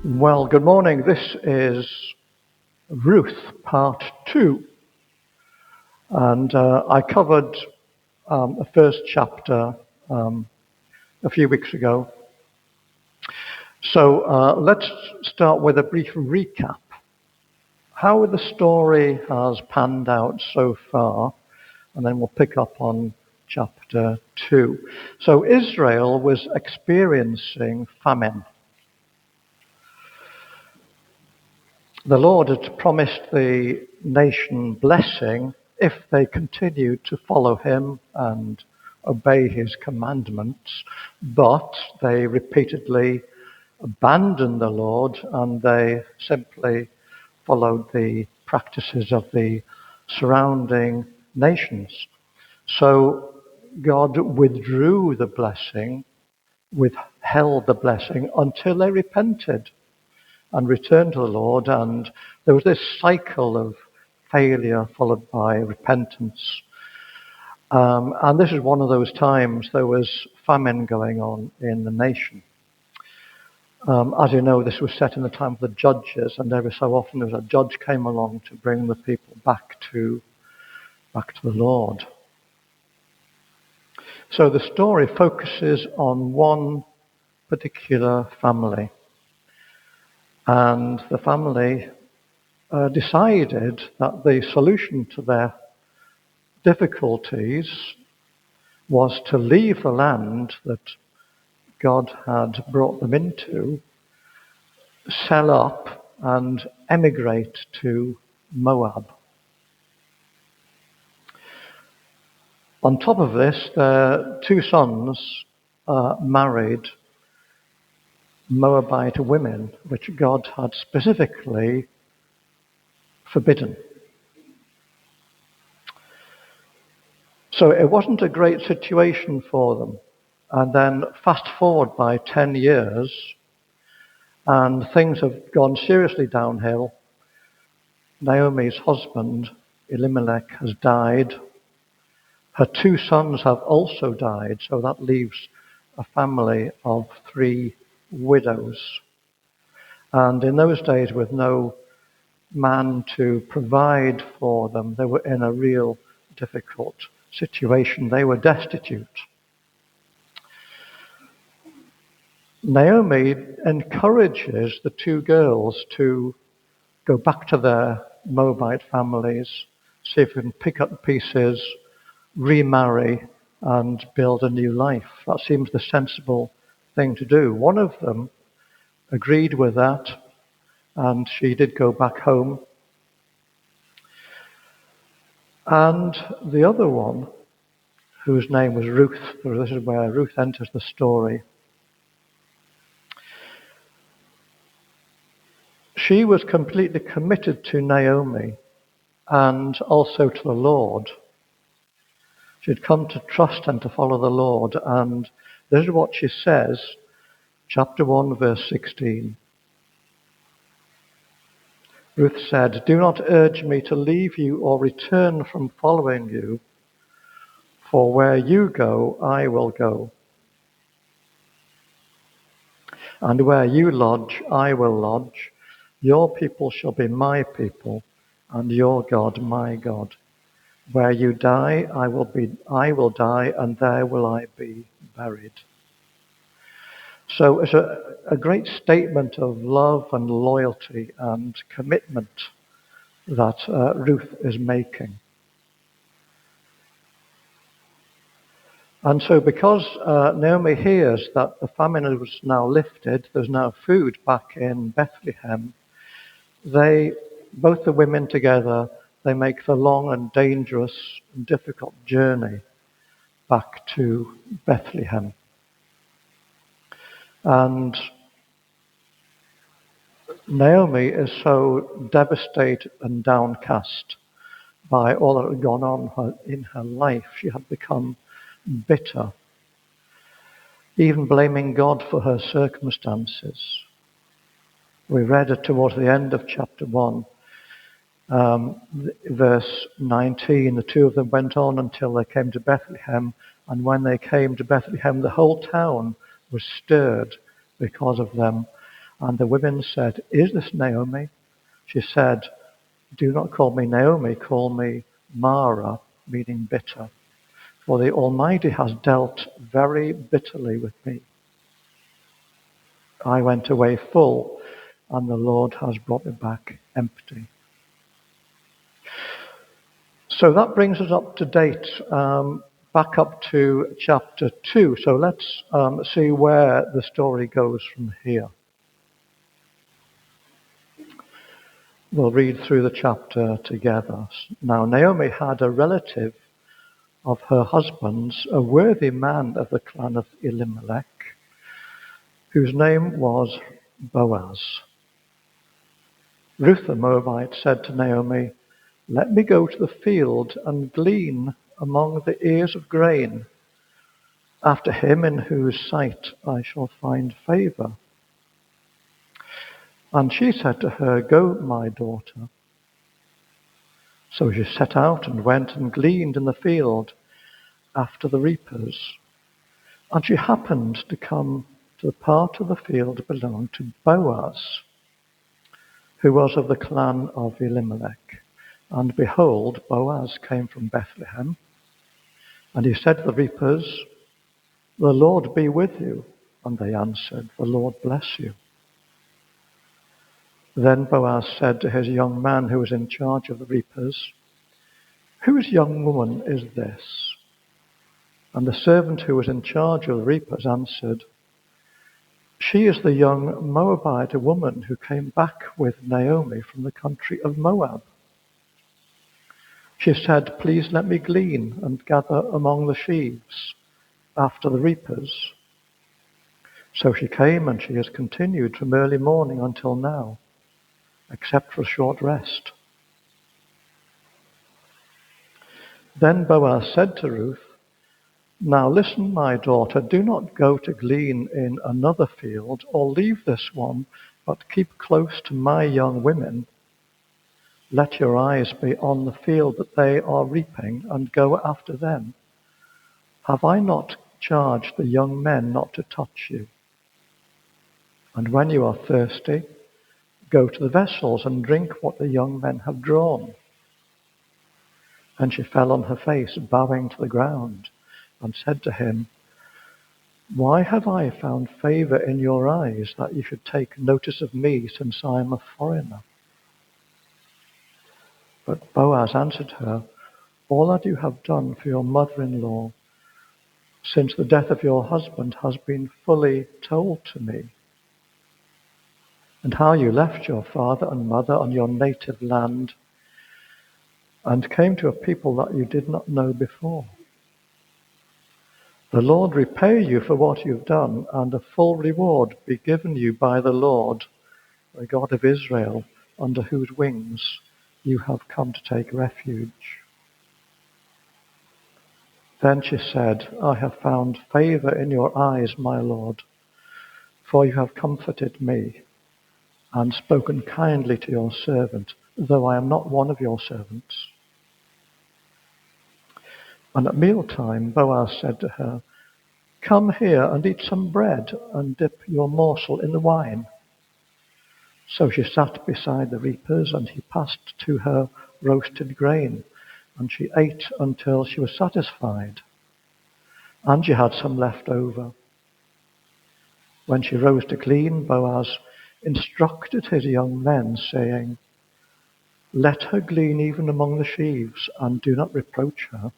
Well, good morning. This is Ruth, part 2. And I covered the first chapter a few weeks ago. So let's start with a brief recap. How the story has panned out so far, and then we'll pick up on chapter 2. So Israel was experiencing famine. The Lord had promised the nation blessing if they continued to follow him and obey his commandments, but they repeatedly abandoned the Lord and they simply followed the practices of the surrounding nations. So God withdrew the blessing, withheld the blessing until they repented and returned to the Lord, and there was this cycle of failure followed by repentance. And this is one of those times there was famine going on in the nation. As you know, this was set in the time of the judges, and every so often there was a judge came along to bring the people back to the Lord. So the story focuses on one particular family. And the family decided that the solution to their difficulties was to leave the land that God had brought them into, sell up, and emigrate to Moab. On top of this, their two sons married Moabite women, which God had specifically forbidden. So it wasn't a great situation for them. And then fast forward by 10 years, and things have gone seriously downhill. Naomi's husband, Elimelech, has died. Her two sons have also died, so that leaves a family of 3 widows. And in those days, with no man to provide for them, they were in a real difficult situation. They were destitute. Naomi encourages the 2 girls to go back to their Moabite families, see if they can pick up the pieces, remarry, and build a new life. That seems the sensible thing to do. One of them agreed with that, and she did go back home. And the other one, whose name was Ruth, so this is where Ruth enters the story, she was completely committed to Naomi and also to the Lord. She'd come to trust and to follow the Lord, and this is what she says, chapter 1, verse 16. Ruth said, "Do not urge me to leave you or return from following you, for where you go, I will go. And where you lodge, I will lodge. Your people shall be my people, and your God my God. Where you die, I will die, and there will I be buried." So it's a great statement of love and loyalty and commitment that Ruth is making. And so because Naomi hears that the famine was now lifted, there's now food back in Bethlehem, both the women together, they make the long and dangerous and difficult journey back to Bethlehem. And Naomi is so devastated and downcast by all that had gone on in her life. She had become bitter, even blaming God for her circumstances. We read it towards the end of chapter 1, verse 19. The 2 of them went on until they came to Bethlehem, and when they came to Bethlehem, the whole town was stirred because of them. And the women said, "Is this Naomi?" She said, "Do not call me Naomi, call me Mara," meaning bitter. For the Almighty has dealt very bitterly with me. I went away full, and the Lord has brought me back empty. So that brings us up to date, back up to chapter 2. So let's see where the story goes from here. We'll read through the chapter together. Now, Naomi had a relative of her husband's, a worthy man of the clan of Elimelech, whose name was Boaz. Ruth the Moabite said to Naomi, "Let me go to the field and glean among the ears of grain, after him in whose sight I shall find favor." And she said to her, "Go, my daughter." So she set out and went and gleaned in the field after the reapers. And she happened to come to the part of the field belonging to Boaz, who was of the clan of Elimelech. And behold, Boaz came from Bethlehem, and he said to the reapers, "The Lord be with you." And they answered, "The Lord bless you." Then Boaz said to his young man who was in charge of the reapers, "Whose young woman is this?" And the servant who was in charge of the reapers answered, "She is the young Moabite woman who came back with Naomi from the country of Moab. She said, 'Please let me glean and gather among the sheaves after the reapers.' So she came, and she has continued from early morning until now, except for a short rest." Then Boaz said to Ruth, "Now listen, my daughter, do not go to glean in another field or leave this one, but keep close to my young women. Let your eyes be on the field that they are reaping, and go after them. Have I not charged the young men not to touch you? And when you are thirsty, go to the vessels and drink what the young men have drawn." And she fell on her face, bowing to the ground, and said to him, "Why have I found favor in your eyes, that you should take notice of me, since I am a foreigner?" But Boaz answered her, "All that you have done for your mother-in-law since the death of your husband has been fully told to me, and how you left your father and mother and your native land and came to a people that you did not know before. The Lord repay you for what you've done, and a full reward be given you by the Lord, the God of Israel, under whose wings you have come to take refuge." Then she said, "I have found favor in your eyes, my Lord, for you have comforted me and spoken kindly to your servant, though I am not one of your servants." And at mealtime Boaz said to her, "Come here and eat some bread, and dip your morsel in the wine." So she sat beside the reapers, and he passed to her roasted grain, and she ate until she was satisfied, and she had some left over. When she rose to glean, Boaz instructed his young men, saying, "Let her glean even among the sheaves, and do not reproach her,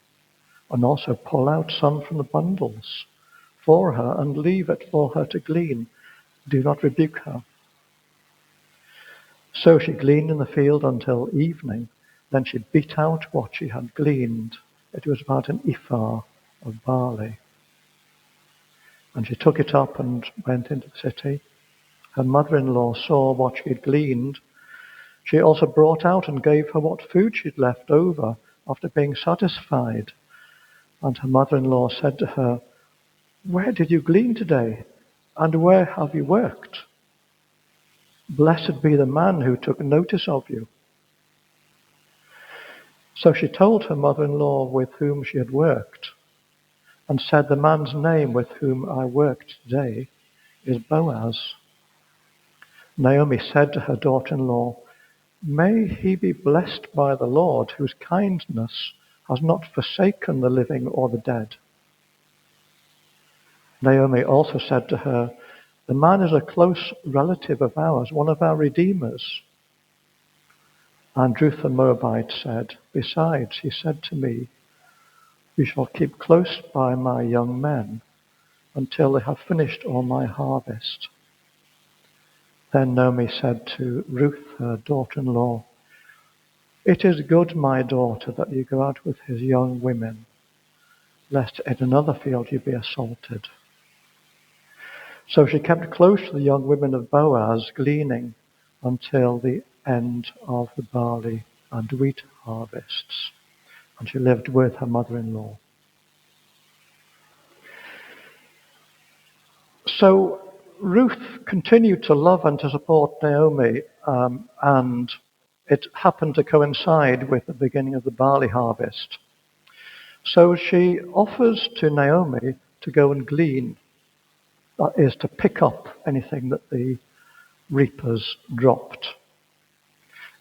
and also pull out some from the bundles for her, and leave it for her to glean. Do not rebuke her." So she gleaned in the field until evening. Then she beat out what she had gleaned. It was about an ephah of barley. And she took it up and went into the city. Her mother-in-law saw what she had gleaned. She also brought out and gave her what food she'd left over after being satisfied. And her mother-in-law said to her, "Where did you glean today? And where have you worked? Blessed be the man who took notice of you." So she told her mother-in-law with whom she had worked, and said, "The man's name with whom I worked today is Boaz." Naomi said to her daughter-in-law, "May he be blessed by the Lord, whose kindness has not forsaken the living or the dead." Naomi also said to her, "The man is a close relative of ours, one of our redeemers." And Ruth the Moabite said, "Besides, he said to me, 'You shall keep close by my young men until they have finished all my harvest.'" Then Naomi said to Ruth, her daughter-in-law, "It is good, my daughter, that you go out with his young women, lest in another field you be assaulted." So she kept close to the young women of Boaz, gleaning until the end of the barley and wheat harvests. And she lived with her mother-in-law. So Ruth continued to love and to support Naomi, and it happened to coincide with the beginning of the barley harvest. So she offers to Naomi to go and glean, that is, to pick up anything that the reapers dropped.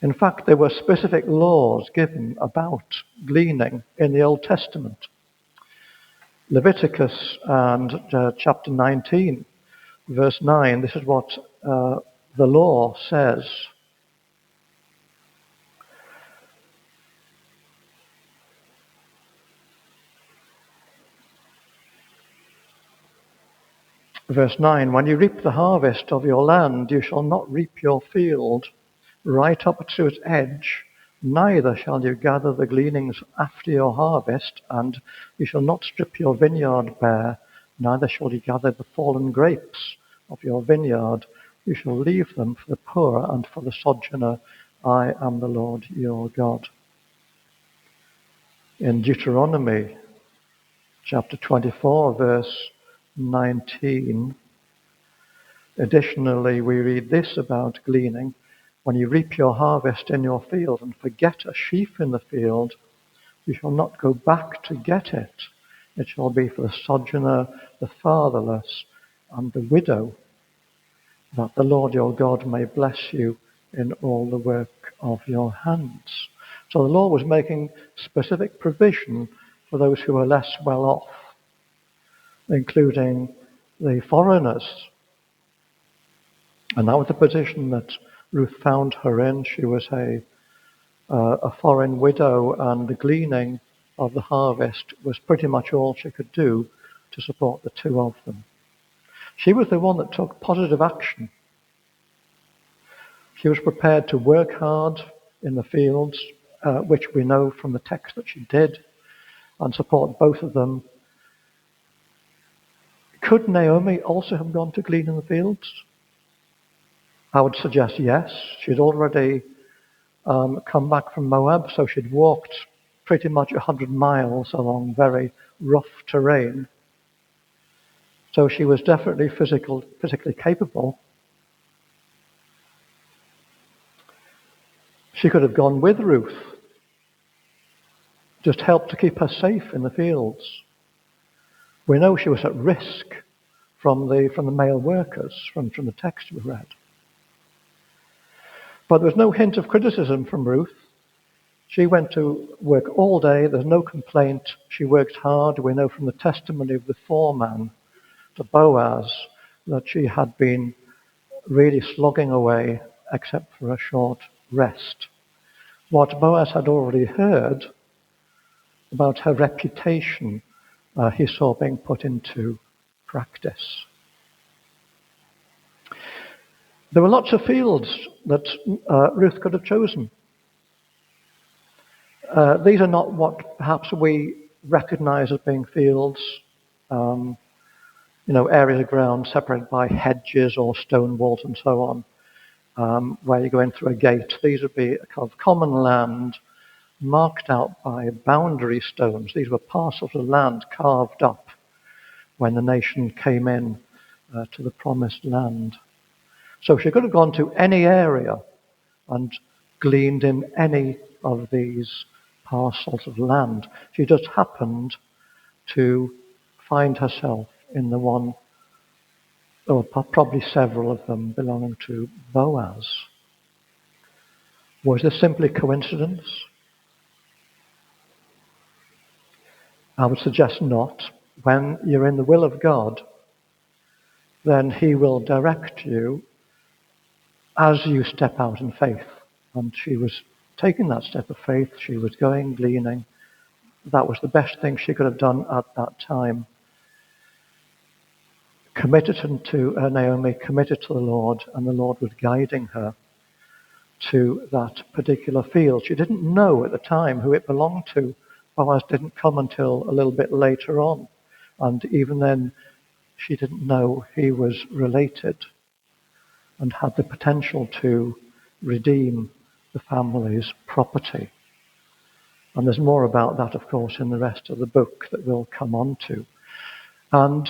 In fact, there were specific laws given about gleaning in the Old Testament. Leviticus and chapter 19, verse 9, this is what the law says. Verse 9, "When you reap the harvest of your land, you shall not reap your field right up to its edge, neither shall you gather the gleanings after your harvest, and you shall not strip your vineyard bare, neither shall you gather the fallen grapes of your vineyard. You shall leave them for the poor and for the sojourner. I am the Lord your God." In Deuteronomy chapter 24, verse 19, additionally, we read this about gleaning. "When you reap your harvest in your field and forget a sheaf in the field, you shall not go back to get it. It shall be for the sojourner, the fatherless, and the widow, that the Lord your God may bless you in all the work of your hands." So the law was making specific provision for those who were less well off, including the foreigners. And that was the position that Ruth found her in. She was a foreign widow, and the gleaning of the harvest was pretty much all she could do to support the two of them. She was the one that took positive action. She was prepared to work hard in the fields, which we know from the text that she did, and support both of them. Could Naomi also have gone to glean in the fields? I would suggest yes. She'd already come back from Moab, so she'd walked pretty much 100 miles along very rough terrain. So she was definitely physically capable. She could have gone with Ruth, just helped to keep her safe in the fields. We know she was at risk from the male workers, from the text we read. But there was no hint of criticism from Ruth. She went to work all day. There's no complaint. She worked hard. We know from the testimony of the foreman, to Boaz, that she had been really slogging away except for a short rest. What Boaz had already heard about her reputation, he saw being put into practice. There were lots of fields that Ruth could have chosen. These are not what perhaps we recognize as being fields, areas of ground separated by hedges or stone walls and so on, where you go in through a gate. These would be a kind of common land marked out by boundary stones. These were parcels of land carved up when the nation came in to the promised land. So she could have gone to any area and gleaned in any of these parcels of land. She just happened to find herself in the one or probably several of them belonging to Boaz. Was this simply coincidence? I would suggest not. When you're in the will of God, then he will direct you as you step out in faith. And she was taking that step of faith. She was going, gleaning. That was the best thing she could have done at that time. Committed to Naomi, committed to the Lord, and the Lord was guiding her to that particular field. She didn't know at the time who it belonged to. Boaz didn't come until a little bit later on. And even then, she didn't know he was related and had the potential to redeem the family's property. And there's more about that, of course, in the rest of the book that we'll come on to. And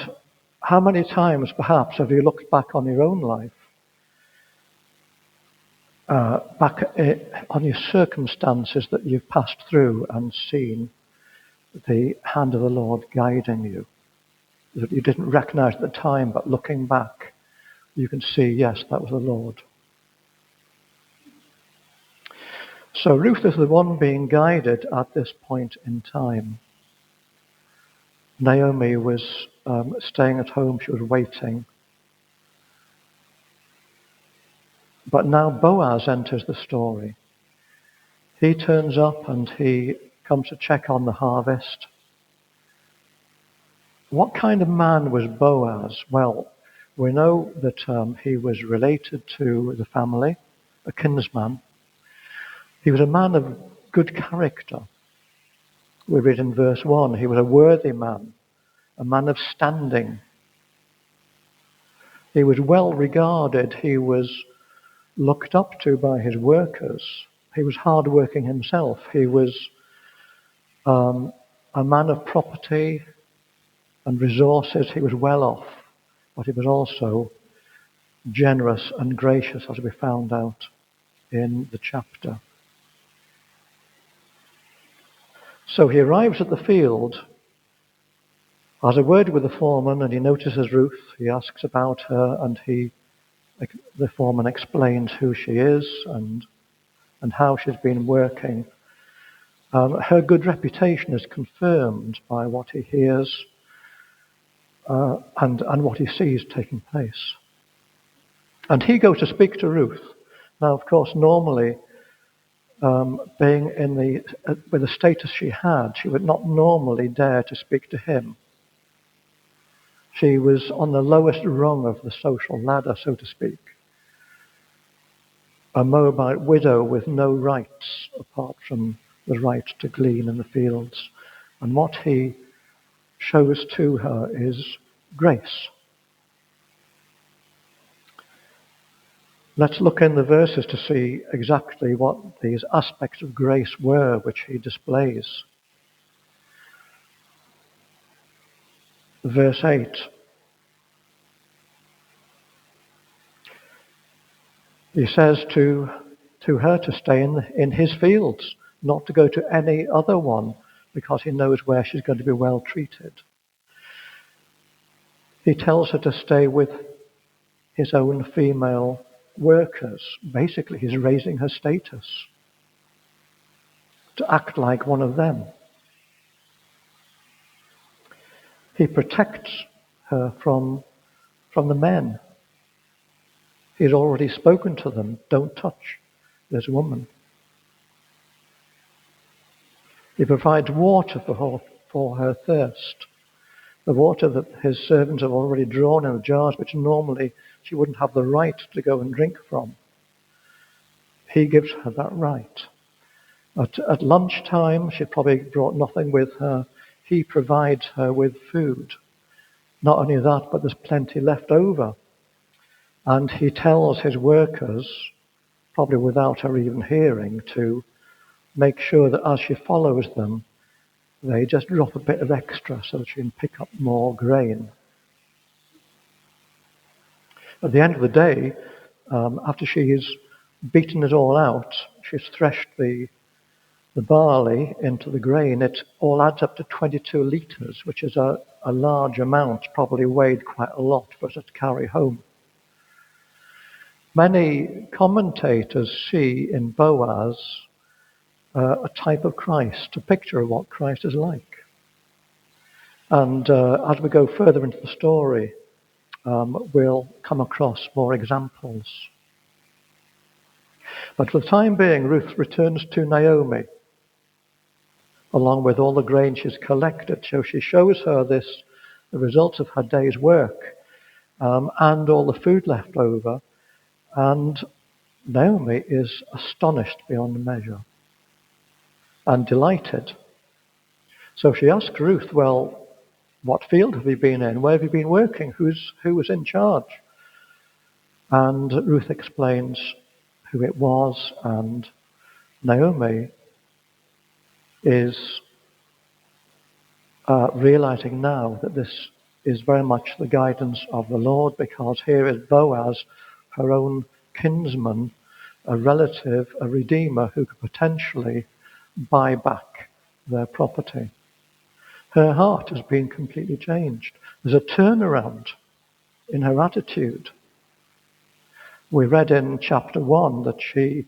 how many times, perhaps, have you looked back on your own life, on your circumstances that you've passed through and seen the hand of the Lord guiding you, that you didn't recognize at the time, but looking back, you can see, yes, that was the Lord. So Ruth is the one being guided at this point in time. Naomi was staying at home, she was waiting. But now Boaz enters the story. He turns up and he comes to check on the harvest. What kind of man was Boaz? Well, we know that he was related to the family, a kinsman. He was a man of good character. We read in verse 1, he was a worthy man, a man of standing. He was well regarded. He was looked up to by his workers. He was hard-working himself. He was a man of property and resources. He was well off, but he was also generous and gracious, as we found out in the chapter. So he arrives at the field, has a word with the foreman, and he notices Ruth. He asks about her, and the foreman explains who she is and how she's been working. Her good reputation is confirmed by what he hears and what he sees taking place. And he goes to speak to Ruth. Now, of course, normally, being with the status she had, she would not normally dare to speak to him. She was on the lowest rung of the social ladder, so to speak. A Moabite widow with no rights apart from the right to glean in the fields. And what he shows to her is grace. Let's look in the verses to see exactly what these aspects of grace were which he displays. Verse 8. He says to her to stay in his fields, not to go to any other one, because he knows where she's going to be well treated. He tells her to stay with his own female workers. Basically, he's raising her status to act like one of them. He protects her from the men. He's already spoken to them. Don't touch this woman. He provides water for her thirst. The water that his servants have already drawn in the jars, which normally she wouldn't have the right to go and drink from. He gives her that right. At lunchtime, she probably brought nothing with her. He provides her with food. Not only that, but there's plenty left over. And he tells his workers, probably without her even hearing, to make sure that as she follows them, they just drop a bit of extra so that she can pick up more grain. At the end of the day, after she's beaten it all out, she's threshed the the barley into the grain, it all adds up to 22 litres, which is a large amount, probably weighed quite a lot for us to carry home. Many commentators see in Boaz a type of Christ, a picture of what Christ is like. And as we go further into the story, we'll come across more examples. But for the time being, Ruth returns to Naomi, along with all the grain she's collected. So she shows her the results of her day's work, and all the food left over. And Naomi is astonished beyond measure and delighted. So she asks Ruth, well, what field have you been in? Where have you been working? Who was in charge? And Ruth explains who it was, and Naomi is realizing now that this is very much the guidance of the Lord, because here is Boaz, her own kinsman, a relative, a redeemer who could potentially buy back their property. Her heart has been completely changed. There's a turnaround in her attitude. We read in chapter 1 that she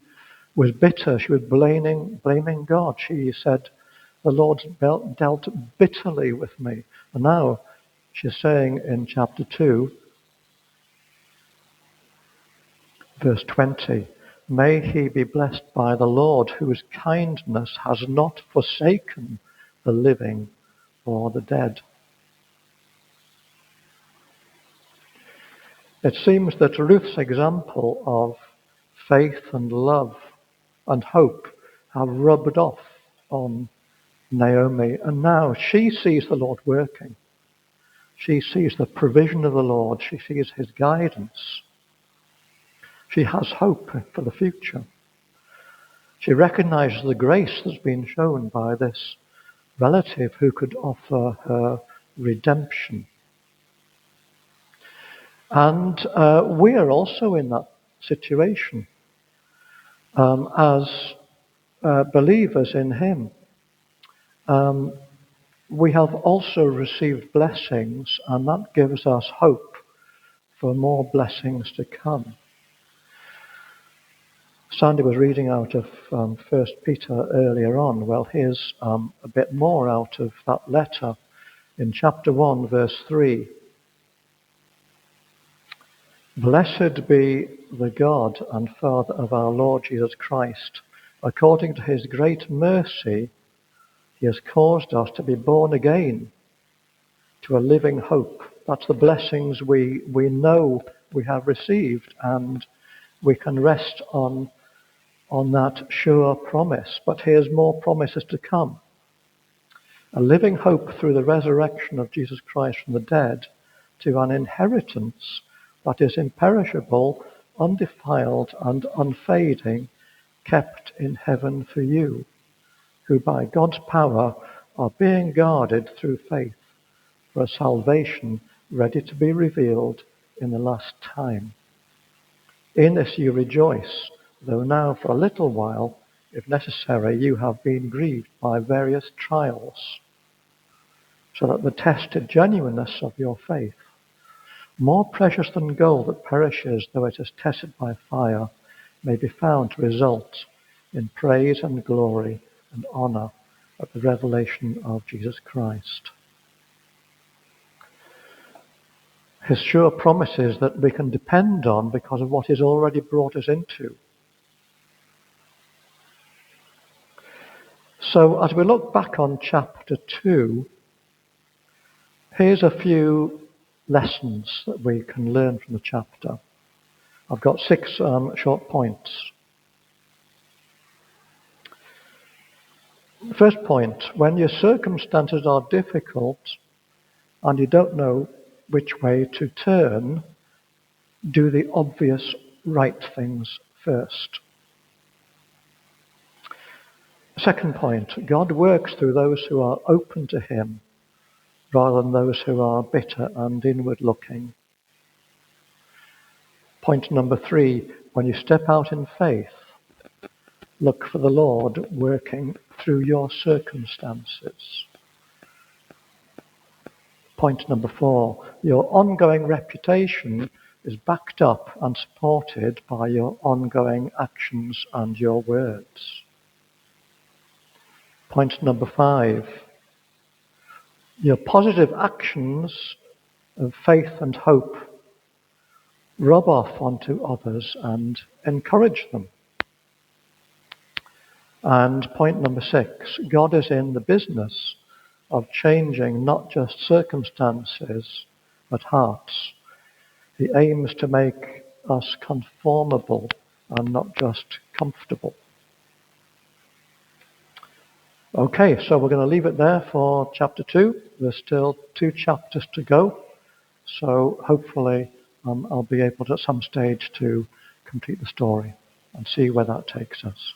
was bitter. She was blaming God. She said, the Lord dealt bitterly with me. And now she's saying in chapter 2, verse 20, may he be blessed by the Lord, whose kindness has not forsaken the living or the dead. It seems that Ruth's example of faith and love and hope have rubbed off on Naomi, and now she sees the Lord working. She sees the provision of the Lord. She sees his guidance. She has hope for the future. She recognizes the grace that's been shown by this relative who could offer her redemption. And we are also in that situation as believers in him. We have also received blessings, and that gives us hope for more blessings to come. Sandy was reading out of 1 Peter earlier on. Well, here's a bit more out of that letter in chapter 1, verse 3. Blessed be the God and Father of our Lord Jesus Christ. According to his great mercy, he has caused us to be born again to a living hope. That's the blessings we know we have received, and we can rest on that sure promise. But here's more promises to come. A living hope through the resurrection of Jesus Christ from the dead to an inheritance that is imperishable, undefiled, and unfading, kept in heaven for you, who by God's power are being guarded through faith for a salvation ready to be revealed in the last time. In this you rejoice, though now for a little while, if necessary, you have been grieved by various trials, so that the tested genuineness of your faith, more precious than gold that perishes though it is tested by fire, may be found to result in praise and glory and honor at the revelation of Jesus Christ. His sure promises that we can depend on because of what he's already brought us into. So as we look back on chapter 2, here's a few lessons that we can learn from the chapter. I've got 6 short points. The first point, when your circumstances are difficult and you don't know which way to turn, do the obvious right things first. Second point, God works through those who are open to him rather than those who are bitter and inward looking. Point number 3, when you step out in faith, look for the Lord working through your circumstances. Point number 4, your ongoing reputation is backed up and supported by your ongoing actions and your words. Point number 5, your positive actions of faith and hope rub off onto others and encourage them. And point number 6, God is in the business of changing not just circumstances, but hearts. He aims to make us conformable and not just comfortable. Okay, so we're going to leave it there for chapter 2. There's still 2 chapters to go. So hopefully I'll be able to, at some stage, to complete the story and see where that takes us.